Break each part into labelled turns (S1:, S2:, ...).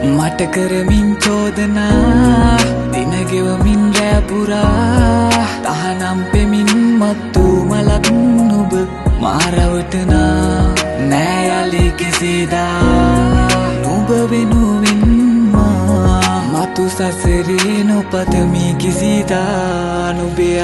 S1: මට කරමින් චෝදනා දින ගෙවමින් රෑ පුරා තහනම් පෙමින් මත්තු මලක් නුඹ මාරවටනා නෑ යලි කිසිදා නුඹ වෙනුවෙන් මතු සසරේ නොපතමි කිසිදා නුඹේ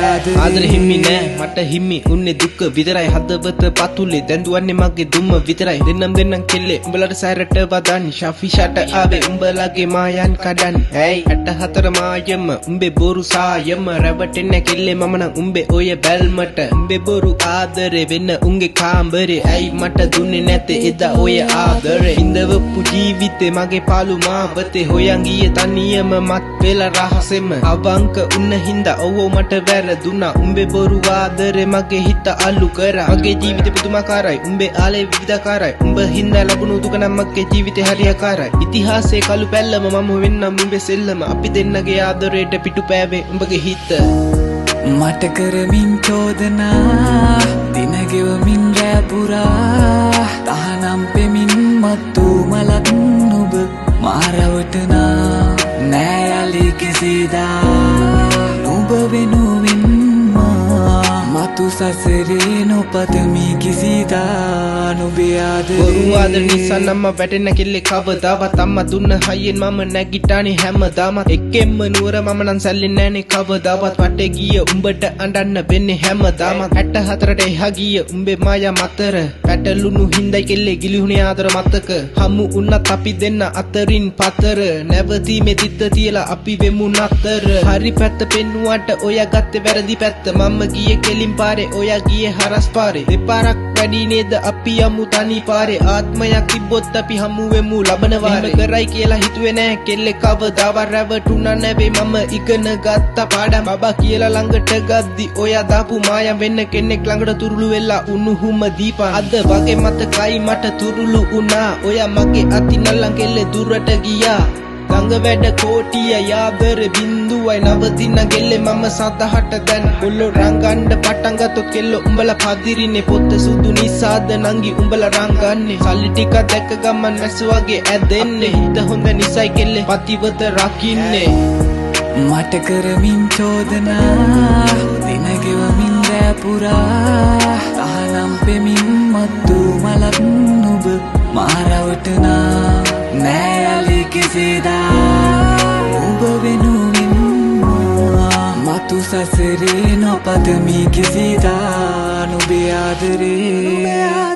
S2: ආදරේ හිමි නෑ මට හිමි උන්නේ දුක විතරයි හදවත පතුලේ දැන්දුවන්නේ මගේ දුම විතරයි දෙන්නම් කෙල්ලේ උඹලට සැරට වදන් ශාෆි ෂට ආවේ උඹලගේ මායන් කඩන් ඇයි 64 මායම උඹේ බොරු සායම රැවටෙන්නේ කෙල්ලේ මම නම් උඹේ ඔය බැල්මට උඹේ බොරු ආදරේ වෙන්න උන්ගේ කාමරේ ඇයි මට දුන්නේ නැතේ එදා ඔය ආදරේ ඉඳවපු ජීවිතේ මගේ පාළු මාවතේ හොයන් ගියේ තනියම මත් වෙලා රහසෙම අවංක උන්න හින්දා ඔව් මට වැරදුනා උඹේ බොරු ආදරේ මගේ හිත අලු කරා මගේ ජීවිතේ පුදුමාකාරයි උඹේ ආලේ විවිධාකාරයි උඹ හින්දා ලැබුණු දුක නම් මගේ ජීවිතේ හරියාකාරයි ඉතිහාසයේ කළු පැල්ලම මම වෙන්නම් උඹේ සෙල්ලම අපි දෙන්නගේ ආදරේට පිටු පෑවේ උඹගේ හිත
S1: මට කරමින් චෝදනා දින ගෙවමින් රෑ පුරා තහනම් පෙමින් මත්තු මලක් නුඹ මාරවටනා නෑ යලි කිසිදා නුඹ වෙනුවෙන් මතු සසරේ නොපතමි කිසිදා නුඹේ ආදරේ
S2: බොරු ආදර නිසා නම් වැටෙන්න කෙල්ලේ කවදාවත් අම්මා දුන්න හයියෙන් මම නැගිටානේ හැමදාමත් එක්කෙම්ම නුවර මම නම් සැල්ලෙන්නේ නෑනේ කවදාවත් වටේ ගිය උඹට අඬන්න වෙන්නේ හැමදාමත් 64ට එහා ගිය උඹේ මායා මතර පැටලුණු හින්දයි කෙල්ලේ ගිලිහුනේ ආදර මතක හමු උන්නත් අපි දෙන්න අතරින් පතර නැවතීමේ තිත්ත තියලා අපි වෙමු නතර හරි පැත්ත පෙන්නුවට ඔයා ගත්තේ වැරදි පැත්ත මම ගියේ කෙලින් පාරේ ඔයා ගියේ හරස් පාරේ දෙපාරක් වැඩි නේද අපි යමු තනි පාරේ ආත්මයක් තිබ්බොත් අපි හමු වෙමු ලබන වාරේ කරයි කියලා හිතුවේ නෑ කෙල්ලේ කවදාවත් රැවටුණා නැවේ මම ඉගෙන ගත්ත පාඩම් බබා කියලා ළඟට ගද්දි ඔයා දාපු මායම් වෙන්න කෙනෙක් ළඟට තුරුළු වෙලා උණුහුම දීපා අද වගේ මතකයි මට තුරුළු වුණා ඔයා මගේ අතින් අල්ලන් කෙල්ලේ දුරට ගියා ගඟ වැඩ කෝටිය යාදර බින්දුවයි නවතින කෙල්ලේ මම සතහට දැන් කොල්ලෝ රංගන්න පටන් ගත්තොත් කෙල්ලෝ උඹලා පදිරිනේ පොත්ත සුදු නිසාද නංගි උඹලා රංගන්නේ සල්ලි ටික දැක්ක ගමන් මැස්ස වගේ ඇදෙන්නේ හිත හොඳ නිසයි කෙල්ලේ පතිවත රකින්නේ
S1: මට කරමින් චෝදනා දින ගෙවමින් රෑ පුරා තහනම් පෙමින් මත්තු මලක් නුඹ මාරවටනා නෑ යලි කිසිදා නුඹ වෙනුවෙන් මතු සසරේ නොපතමි කිසිදා නුඹේ ආදරේ